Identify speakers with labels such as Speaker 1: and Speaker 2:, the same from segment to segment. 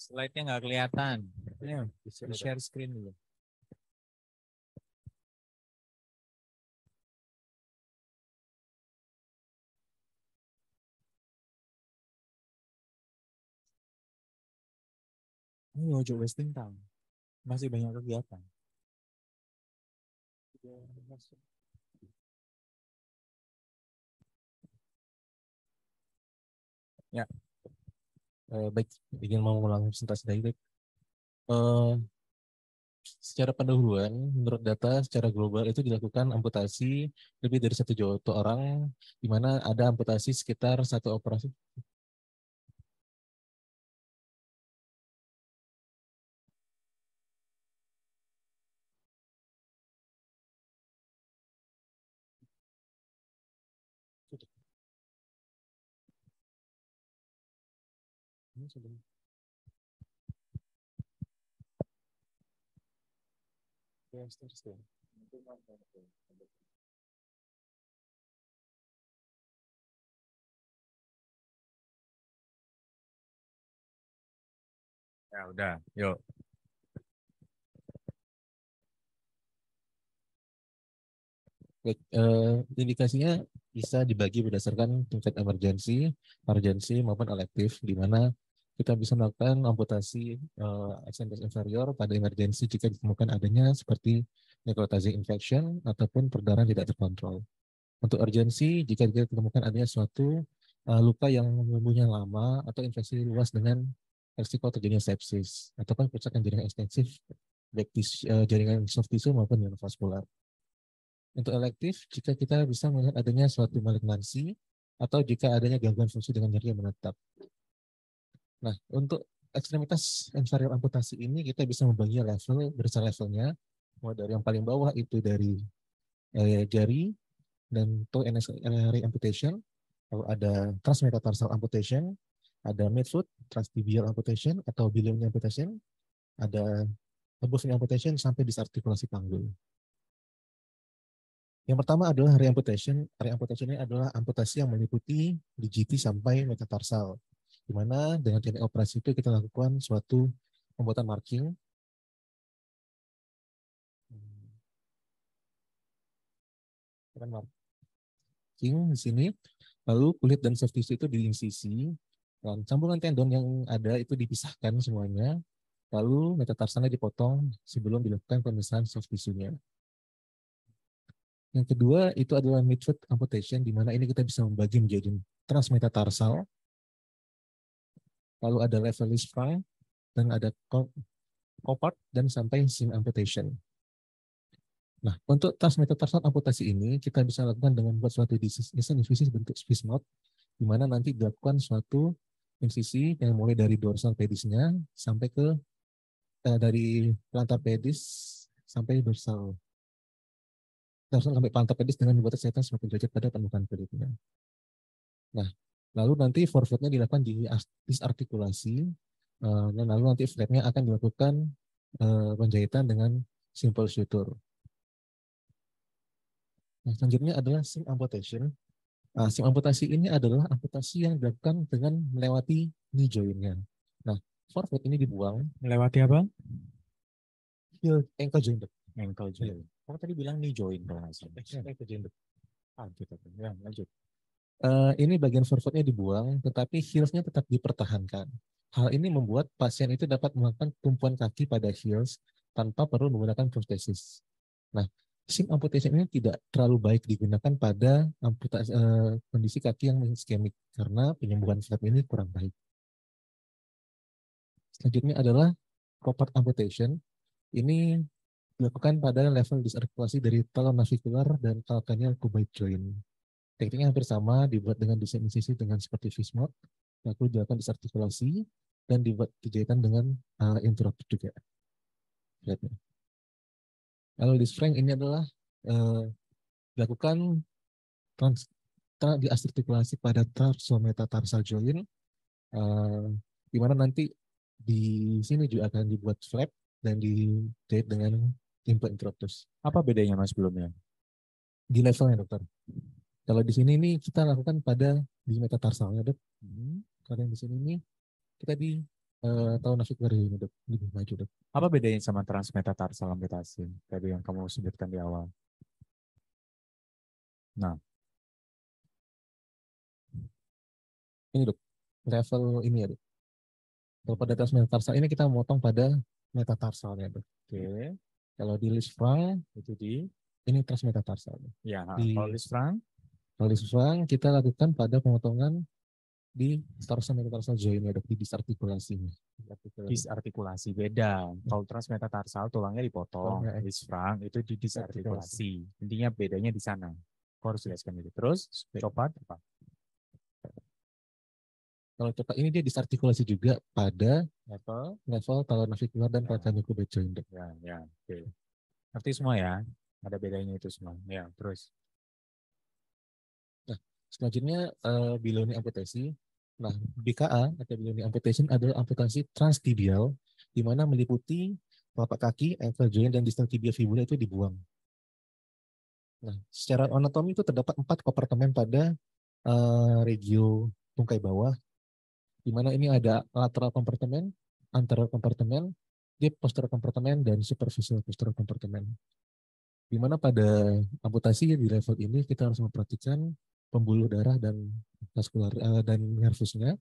Speaker 1: Slide-nya nggak kelihatan. Ini share screen dulu. Ini Ojo Westing Town. Masih banyak kegiatan. Ya, baik. Ingin mau mengulang presentasi tadi. Secara pendahuluan, menurut data secara global itu dilakukan amputasi lebih dari 1 juta orang, di mana ada amputasi sekitar 1 operasi. Ini sebelum. Ya udah, yuk. Baik, indikasinya bisa dibagi berdasarkan tingkat emergensi, urgensi maupun elektif, di mana kita bisa melakukan amputasi extensor inferior pada emergensi jika ditemukan adanya seperti necrotizing infection ataupun perdarahan tidak terkontrol. Untuk urgensi, jika ditemukan adanya suatu luka yang menumbuhnya lama atau infeksi luas dengan resiko terjadinya sepsis ataupun kerusakan jaringan ekstensif baik jaringan soft tissue maupun neurovaskular. Untuk elektif, jika kita bisa melihat adanya suatu malignansi atau jika adanya gangguan fungsi dengan nyeri yang menetap. Nah, untuk ekstremitas inferior amputasi ini kita bisa membagi level berdasarkan levelnya. Mulai dari yang paling bawah itu dari jari dan toe area amputation, lalu ada transmetatarsal amputation, ada midfoot transtibial amputation atau biliary amputation, ada above amputation sampai disartikulasi panggul. Yang pertama adalah reamputation. Reamputation ini adalah amputasi yang meliputi DGT sampai metatarsal, di mana dengan teknik operasi itu kita lakukan suatu pembuatan marking. Marking di sini, lalu kulit dan soft tissue itu diinsisi, dan sambungan tendon yang ada itu dipisahkan semuanya, lalu metatarsalnya dipotong sebelum dilakukan pemisahan soft tissue-nya. Yang kedua itu adalah midfoot amputation, di mana ini kita bisa membagi menjadi transmetatarsal, lalu ada levalis sprung, dan ada copart, dan sampai seam amputation. Nah, untuk transmetatarsal amputasi ini kita bisa lakukan dengan membuat suatu desain insisi bentuk Swiss knot, di mana nanti dilakukan suatu insisi yang mulai dari dorsal pedisnya sampai ke dari plantar pedis sampai dorsal sampai plantar pedis dengan membuat setan semakin derajat pada permukaan kulitnya. Nah, lalu nanti forwardnya dilakukan di disartikulasi, dan lalu nanti flapnya akan dilakukan penjahitan dengan simple suture. Nah, selanjutnya adalah seam amputation. Seam amputasi ini adalah amputasi yang dilakukan dengan melewati knee joint-nya. Nah, forward ini dibuang.
Speaker 2: Melewati apa?
Speaker 1: Heel ankle joint.
Speaker 2: Ankle joint.
Speaker 1: Kamu tadi bilang knee joint kalau nggak salah. Ankle joint. Gitu. Ya, lanjut. Ini bagian forwardnya dibuang, tetapi heels-nya tetap dipertahankan. Hal ini membuat pasien itu dapat melakukan tumpuan kaki pada heels tanpa perlu menggunakan prostesis. Nah, seam amputation ini tidak terlalu baik digunakan pada kondisi kaki yang iskemik karena penyembuhan flap ini kurang baik. Selanjutnya adalah copart amputation. Ini dilakukan pada level disartikulasi dari talon navicular dan calcaneal cuboid joint. Tekniknya hampir sama, dibuat dengan desain insisi dengan seperti fishmouth, lalu dilakukan disartikulasi dan dibuat jahitan dengan interrupted juga. Lalu di strength ini adalah dilakukan diartikulasi pada tarsometatarsal joint, di mana nanti di sini juga akan dibuat flap dan dijahit dengan timpa interruptus.
Speaker 2: Apa bedanya mas sebelumnya?
Speaker 1: Di levelnya dokter. Kalau di sini ini kita lakukan pada di metatarsalnya dok. Kalau yang di sini ini kita di tahu navik dari ini Dok, lebih maju Dok.
Speaker 2: Apa bedanya sama transmetatarsal amputasi? Tadi yang kamu sebutkan di awal. Nah,
Speaker 1: Ini Dok, level ini ya Dok. Kalau pada transmetatarsal ini kita memotong pada metatarsalnya Dok.
Speaker 2: oke.
Speaker 1: Kalau di Lisfranc
Speaker 2: Itu di,
Speaker 1: ini transmetatarsal.
Speaker 2: ya, kalau
Speaker 1: Di
Speaker 2: Lisfranc,
Speaker 1: kalau Lisfranc kita lakukan pada pemotongan di tarsal metatarsal joint ya Dok, di disartikulasinya.
Speaker 2: disartikulasi beda. Kalau transmetatarsal tulangnya dipotong,
Speaker 1: Tulangnya
Speaker 2: Lisfranc itu di
Speaker 1: disartikulasi.
Speaker 2: disartikulasi. Intinya bedanya di sana. Kau harus jelaskan itu. Terus, copat apa?
Speaker 1: Kalau cepat ini dia disartikulasi juga pada
Speaker 2: Level,
Speaker 1: level talonavicular dan
Speaker 2: ya,
Speaker 1: calcaneocubic joint Dok.
Speaker 2: ya, ya, oke. Ngerti semua ya? Ada bedanya itu semua. Ya, terus.
Speaker 1: Nah, selanjutnya below knee amputasi. Nah, BKA atau below knee amputation adalah amputasi transtibial di mana meliputi telapak kaki, ankle joint dan distal tibia fibula itu dibuang. Nah, secara anatomi itu terdapat 4 kompartemen pada regio tungkai bawah, di mana ini ada lateral kompartemen, anterior kompartemen, deep posterior kompartemen dan superficial posterior kompartemen. Di mana pada amputasi di level ini kita harus memperhatikan pembuluh darah dan vaskular dan nervusnya.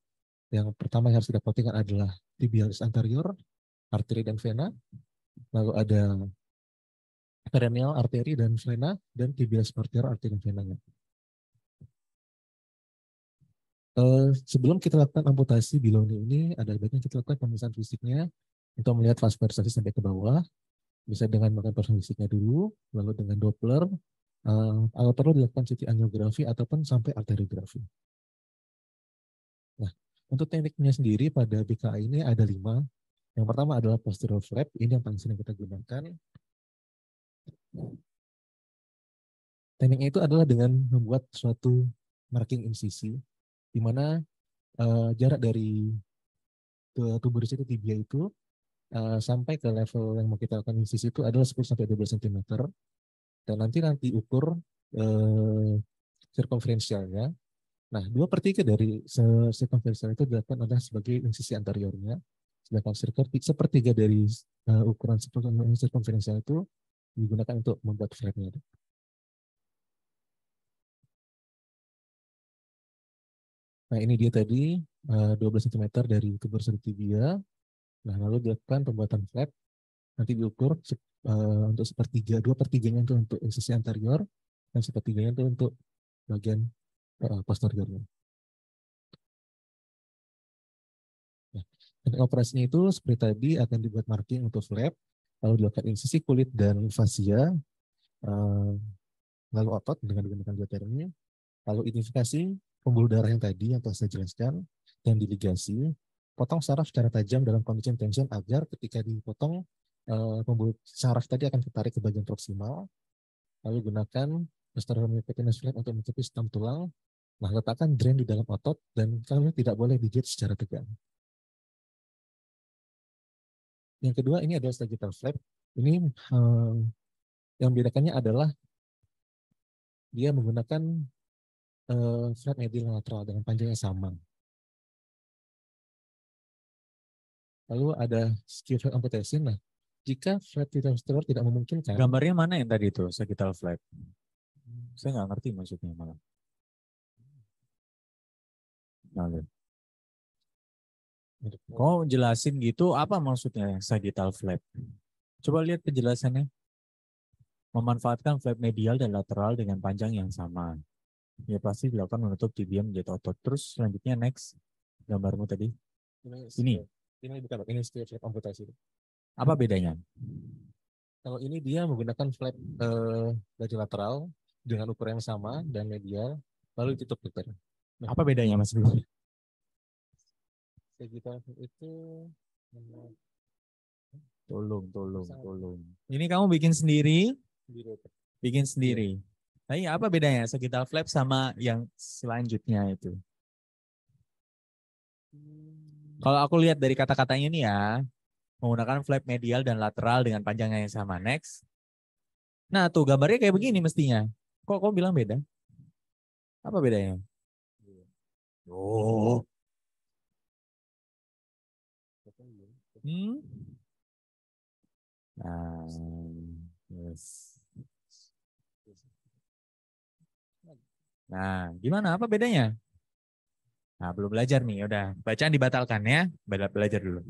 Speaker 1: Yang pertama yang harus kita perhatikan adalah tibialis anterior, arteri dan vena, lalu ada perennial arteri dan vena, dan tibialis posterior arteri dan venanya. Sebelum kita lakukan amputasi biloni ini, ada baiknya kita lakukan pemeriksaan fisiknya untuk melihat vaskularisasi sampai ke bawah, bisa dengan melakukan pemeriksaan fisiknya dulu, lalu dengan Doppler, kalau perlu dilakukan CT angiografi ataupun sampai arteriografi. Nah, untuk tekniknya sendiri pada BKA ini ada 5. Yang pertama adalah posterior flap, ini yang paling sering kita gunakan. Tekniknya itu adalah dengan membuat suatu marking insisi, di mana jarak dari tuberositas tibia itu sampai ke level yang mau kita lakukan insisi itu adalah 10-12 cm. Dan nanti ukur circumferentialnya. Nah, 2/3 dari circumferential itu dilakukan adalah sebagai insisi anteriornya. Sedangkan sepertiga dari ukuran circumferential itu digunakan untuk membuat flapnya. Nah, ini dia tadi 12 cm dari tuberositas tibia. Nah, lalu dilakukan pembuatan flap. Nanti diukur untuk sepertiga, 2/3-nya itu untuk insisi anterior, dan sepertiganya itu untuk bagian posteriornya. Nah, operasinya itu seperti tadi akan dibuat marking untuk flap, lalu dilakukan insisi kulit dan fasia, lalu otot dengan menggunakan biotermi, lalu identifikasi pembuluh darah yang tadi yang telah saya jelaskan, dan diligasi, potong saraf secara tajam dalam kondisi tension agar ketika dipotong pembuluh saraf tadi akan tertarik ke bagian proksimal, lalu gunakan Hysteronephritis flap untuk menutupi stem tulang. Nah, letakkan drain di dalam otot dan kalian tidak boleh digigit secara tegang. Yang kedua ini adalah sagittal flap. Ini yang membedakannya adalah dia menggunakan flap medial lateral dengan panjang yang sama. Lalu ada skew flap amputation. Nah, jika flap posterior tidak memungkinkan,
Speaker 2: Gambarnya mana yang tadi itu, sagittal flap? Saya nggak ngerti maksudnya malah. Nah, lihat. Kau jelasin gitu, apa maksudnya sagittal flap? Coba lihat penjelasannya. Memanfaatkan flap medial dan lateral dengan panjang yang sama. Ya pasti dilakukan menutup tibia menjadi otot. Terus selanjutnya next, gambarmu tadi.
Speaker 1: Ini bukan, ini skew flap amputasi.
Speaker 2: Apa bedanya?
Speaker 1: Kalau ini dia menggunakan flap dari lateral dengan ukuran yang sama dan medial, lalu ditutup dokter. Nah,
Speaker 2: Apa bedanya Mas Bro?
Speaker 1: sagittal itu
Speaker 2: Tolong. Ini kamu bikin sendiri? Bikin sendiri. Nah, iya, apa bedanya sagittal flap sama yang selanjutnya itu? Kalau aku lihat dari kata-katanya ini ya, menggunakan flap medial dan lateral dengan panjangnya yang sama. Next. Nah, tuh gambarnya kayak begini mestinya. Kok bilang beda? Apa bedanya? Oh. Nah, yes. Nah, gimana? Apa bedanya? Nah, belum belajar nih. Udah, bacaan dibatalkan ya. Belajar dulu.